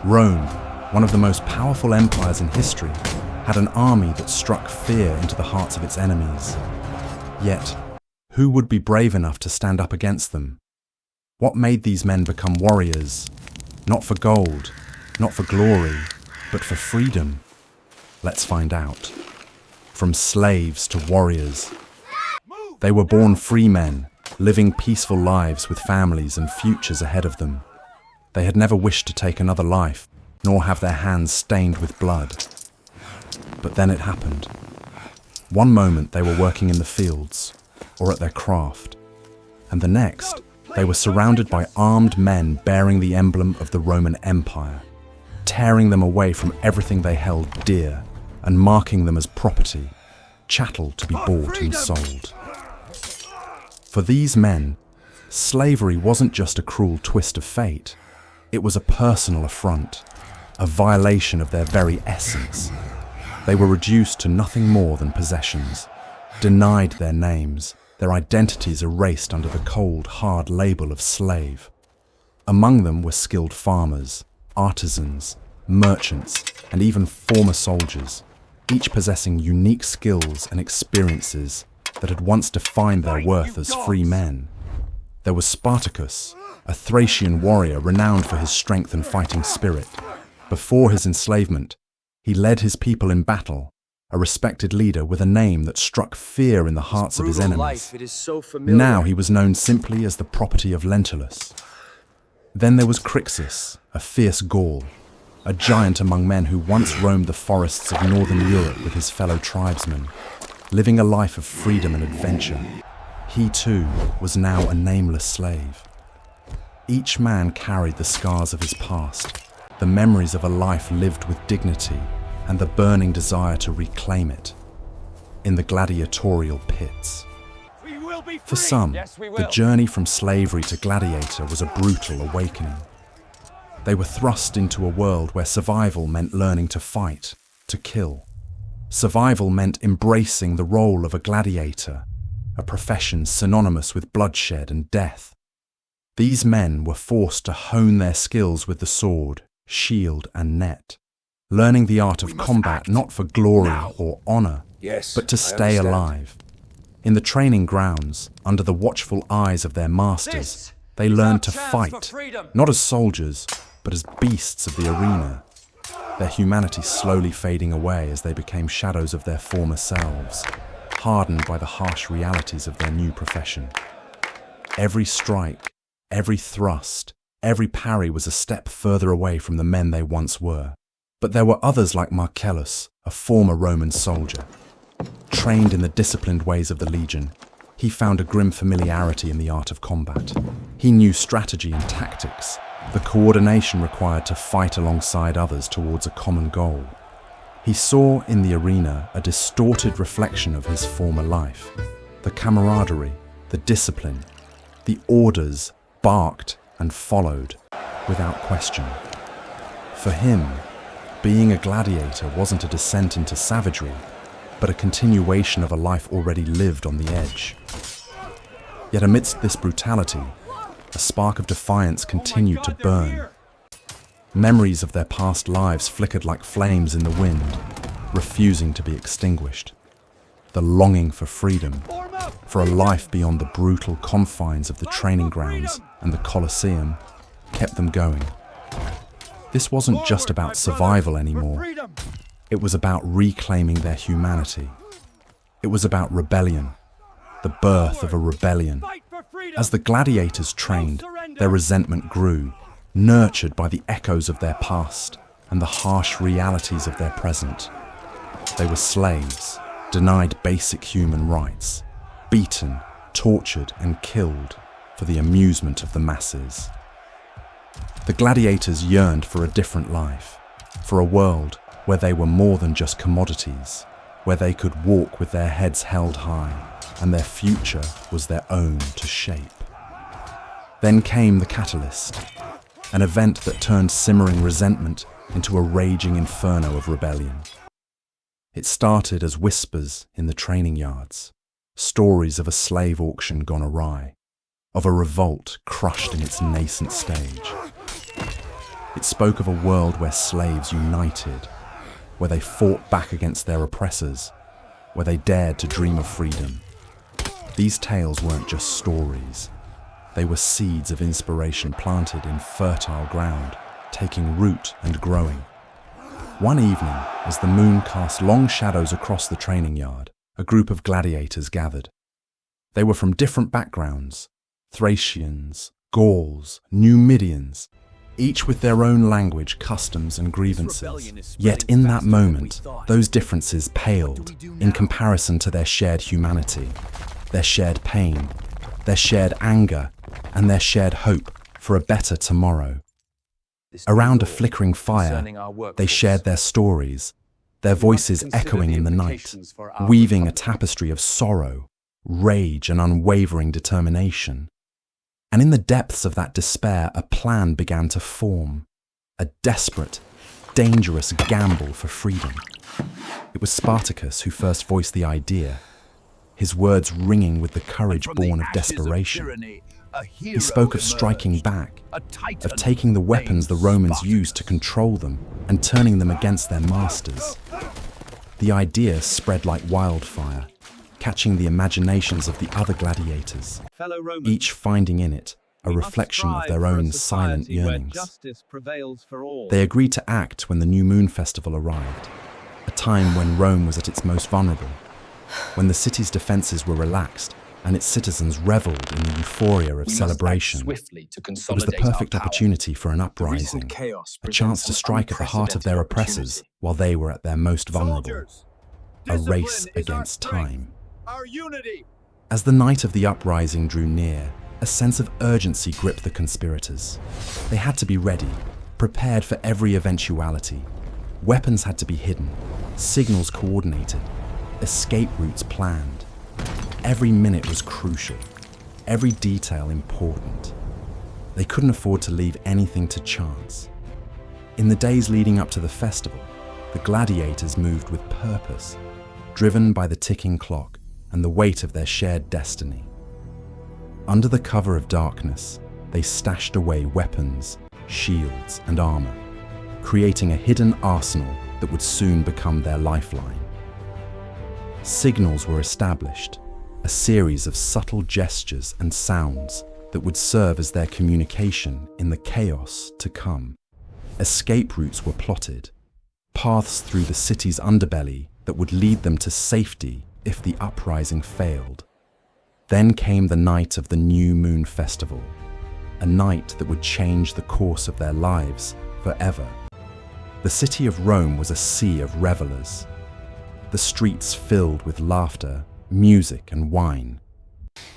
Rome, one of the most powerful empires in history, had an army that struck fear into the hearts of its enemies. Yet, who would be brave enough to stand up against them? What made these men become warriors? Not for gold, not for glory, but for freedom. Let's find out. From slaves to warriors. They were born free men, living peaceful lives with families and futures ahead of them. They had never wished to take another life, nor have their hands stained with blood. But then it happened. One moment they were working in the fields, or at their craft, and the next they were surrounded by armed men bearing the emblem of the Roman Empire, tearing them away from everything they held dear and marking them as property, chattel to be bought and sold. For these men, slavery wasn't just a cruel twist of fate. It was a personal affront, a violation of their very essence. They were reduced to nothing more than possessions, denied their names, their identities erased under the cold, hard label of slave. Among them were skilled farmers, artisans, merchants, and even former soldiers, each possessing unique skills and experiences that had once defined their worth as free men. There was Spartacus, a Thracian warrior renowned for his strength and fighting spirit. Before his enslavement, he led his people in battle, a respected leader with a name that struck fear in the hearts of his enemies. Now he was known simply as the property of Lentulus. Then there was Crixus, a fierce Gaul, a giant among men who once roamed the forests of northern Europe with his fellow tribesmen, living a life of freedom and adventure. He too was now a nameless slave. Each man carried the scars of his past, the memories of a life lived with dignity, and the burning desire to reclaim it in the gladiatorial pits. For some, the journey from slavery to gladiator was a brutal awakening. They were thrust into a world where survival meant learning to fight, to kill. Survival meant embracing the role of a gladiator, a profession synonymous with bloodshed and death. These men were forced to hone their skills with the sword, shield, and net, learning the art of combat not for glory or honor, but to stay alive. In the training grounds, under the watchful eyes of their masters, they learned to fight, not as soldiers, but as beasts of the arena, their humanity slowly fading away as they became shadows of their former selves, hardened by the harsh realities of their new profession. Every strike, every thrust, every parry was a step further away from the men they once were. But there were others like Marcellus, a former Roman soldier. Trained in the disciplined ways of the legion, he found a grim familiarity in the art of combat. He knew strategy and tactics, the coordination required to fight alongside others towards a common goal. He saw in the arena a distorted reflection of his former life. The camaraderie, the discipline, the orders barked and followed without question. For him, being a gladiator wasn't a descent into savagery, but a continuation of a life already lived on the edge. Yet amidst this brutality, a spark of defiance continued to burn. Memories of their past lives flickered like flames in the wind, refusing to be extinguished. The longing for freedom, for a life beyond the brutal confines of the training grounds and the Colosseum, kept them going. This wasn't just about survival anymore. It was about reclaiming their humanity. It was about rebellion, the birth of a rebellion. As the gladiators trained, their resentment grew, nurtured by the echoes of their past and the harsh realities of their present. They were slaves, denied basic human rights, beaten, tortured, and killed for the amusement of the masses. The gladiators yearned for a different life, for a world where they were more than just commodities, where they could walk with their heads held high, and their future was their own to shape. Then came the catalyst, an event that turned simmering resentment into a raging inferno of rebellion. It started as whispers in the training yards, stories of a slave auction gone awry, of a revolt crushed in its nascent stage. It spoke of a world where slaves united, where they fought back against their oppressors, where they dared to dream of freedom. These tales weren't just stories. They were seeds of inspiration planted in fertile ground, taking root and growing. One evening, as the moon cast long shadows across the training yard, a group of gladiators gathered. They were from different backgrounds: Thracians, Gauls, Numidians, each with their own language, customs and grievances. Yet in that moment, those differences paled in comparison to their shared humanity, their shared pain, their shared anger, and their shared hope for a better tomorrow. Around a flickering fire, they shared their stories, their voices echoing in the night, weaving a tapestry of sorrow, rage, and unwavering determination. And in the depths of that despair, a plan began to form, a desperate, dangerous gamble for freedom. It was Spartacus who first voiced the idea, his words ringing with the courage born of desperation. He spoke of striking back, of taking the weapons the Romans used to control them and turning them against their masters. The idea spread like wildfire, catching the imaginations of the other gladiators, each finding in it a reflection of their own silent yearnings. They agreed to act when the new moon festival arrived, a time when Rome was at its most vulnerable, when the city's defenses were relaxed and its citizens reveled in the euphoria of celebration. It was the perfect opportunity for an uprising, a chance to strike at the heart of their oppressors while they were at their most vulnerable. A race against time. As the night of the uprising drew near, a sense of urgency gripped the conspirators. They had to be ready, prepared for every eventuality. Weapons had to be hidden, signals coordinated, escape routes planned. Every minute was crucial, every detail important. They couldn't afford to leave anything to chance. In the days leading up to the festival, the gladiators moved with purpose, driven by the ticking clock and the weight of their shared destiny. Under the cover of darkness, they stashed away weapons, shields, and armor, creating a hidden arsenal that would soon become their lifeline. Signals were established, a series of subtle gestures and sounds that would serve as their communication in the chaos to come. Escape routes were plotted, paths through the city's underbelly that would lead them to safety if the uprising failed. Then came the night of the new moon festival, a night that would change the course of their lives forever. The city of Rome was a sea of revelers, the streets filled with laughter, music, and wine.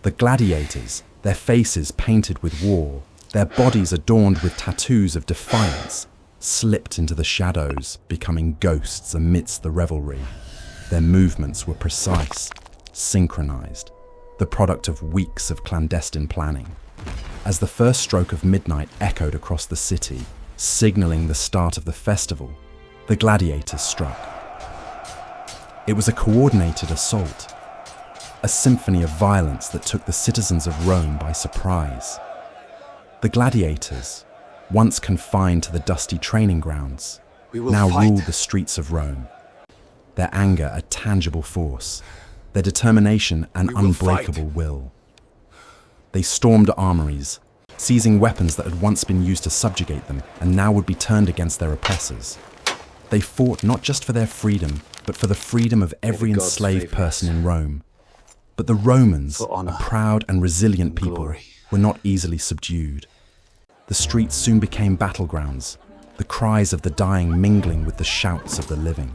The gladiators, their faces painted with war, their bodies adorned with tattoos of defiance, slipped into the shadows, becoming ghosts amidst the revelry. Their movements were precise, synchronized, the product of weeks of clandestine planning. As the first stroke of midnight echoed across the city, signaling the start of the festival, the gladiators struck. It was a coordinated assault, a symphony of violence that took the citizens of Rome by surprise. The gladiators, once confined to the dusty training grounds, now ruled the streets of Rome. Their anger a tangible force, their determination an unbreakable will. They stormed armories, seizing weapons that had once been used to subjugate them and now would be turned against their oppressors. They fought not just for their freedom, but for the freedom of every enslaved person in Rome. But the Romans, a proud and resilient people, were not easily subdued. The streets soon became battlegrounds, the cries of the dying mingling with the shouts of the living.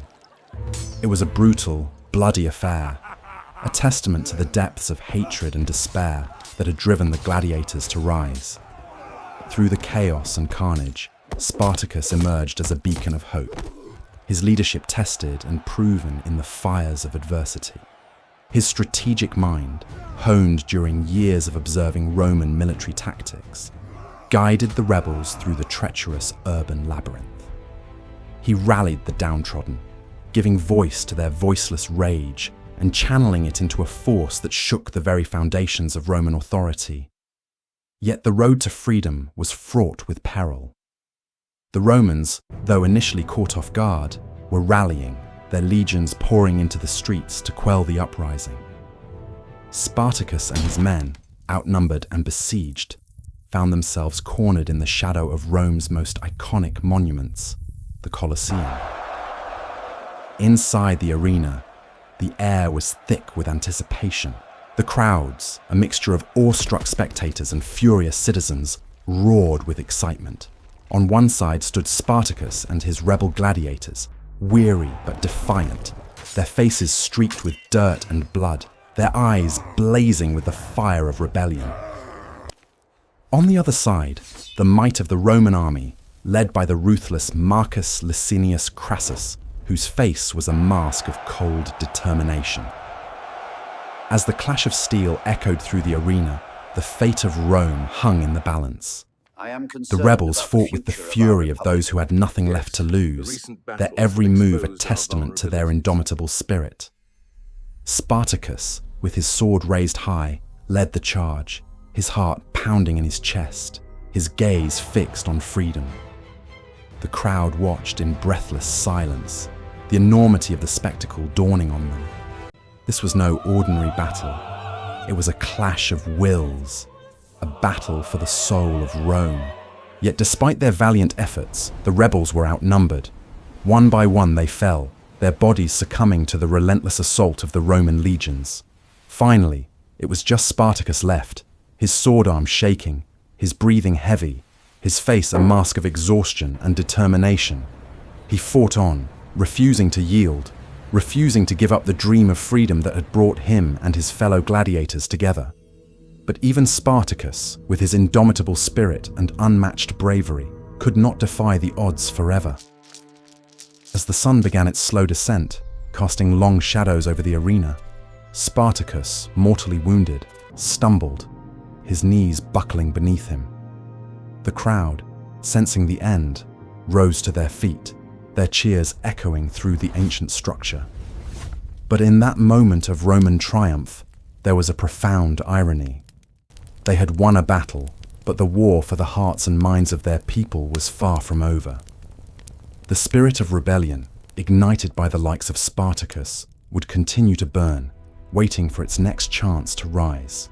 It was a brutal, bloody affair, a testament to the depths of hatred and despair that had driven the gladiators to rise. Through the chaos and carnage, Spartacus emerged as a beacon of hope, his leadership tested and proven in the fires of adversity. His strategic mind, honed during years of observing Roman military tactics, guided the rebels through the treacherous urban labyrinth. He rallied the downtrodden, giving voice to their voiceless rage and channeling it into a force that shook the very foundations of Roman authority. Yet the road to freedom was fraught with peril. The Romans, though initially caught off guard, were rallying, their legions pouring into the streets to quell the uprising. Spartacus and his men, outnumbered and besieged, found themselves cornered in the shadow of Rome's most iconic monuments, the Colosseum. Inside the arena, the air was thick with anticipation. The crowds, a mixture of awestruck spectators and furious citizens, roared with excitement. On one side stood Spartacus and his rebel gladiators, weary but defiant, their faces streaked with dirt and blood, their eyes blazing with the fire of rebellion. On the other side, the might of the Roman army, led by the ruthless Marcus Licinius Crassus, whose face was a mask of cold determination. As the clash of steel echoed through the arena, the fate of Rome hung in the balance. The rebels fought with the fury of those who had nothing left to lose, their every move a testament to their indomitable spirit. Spartacus, with his sword raised high, led the charge, his heart pounding in his chest, his gaze fixed on freedom. The crowd watched in breathless silence, the enormity of the spectacle dawning on them. This was no ordinary battle. It was a clash of wills, a battle for the soul of Rome. Yet despite their valiant efforts, the rebels were outnumbered. One by one they fell, their bodies succumbing to the relentless assault of the Roman legions. Finally, it was just Spartacus left, his sword arm shaking, his breathing heavy, his face a mask of exhaustion and determination. He fought on, refusing to yield, refusing to give up the dream of freedom that had brought him and his fellow gladiators together. But even Spartacus, with his indomitable spirit and unmatched bravery, could not defy the odds forever. As the sun began its slow descent, casting long shadows over the arena, Spartacus, mortally wounded, stumbled, his knees buckling beneath him. The crowd, sensing the end, rose to their feet, their cheers echoing through the ancient structure. But in that moment of Roman triumph, there was a profound irony. They had won a battle, but the war for the hearts and minds of their people was far from over. The spirit of rebellion, ignited by the likes of Spartacus, would continue to burn, waiting for its next chance to rise.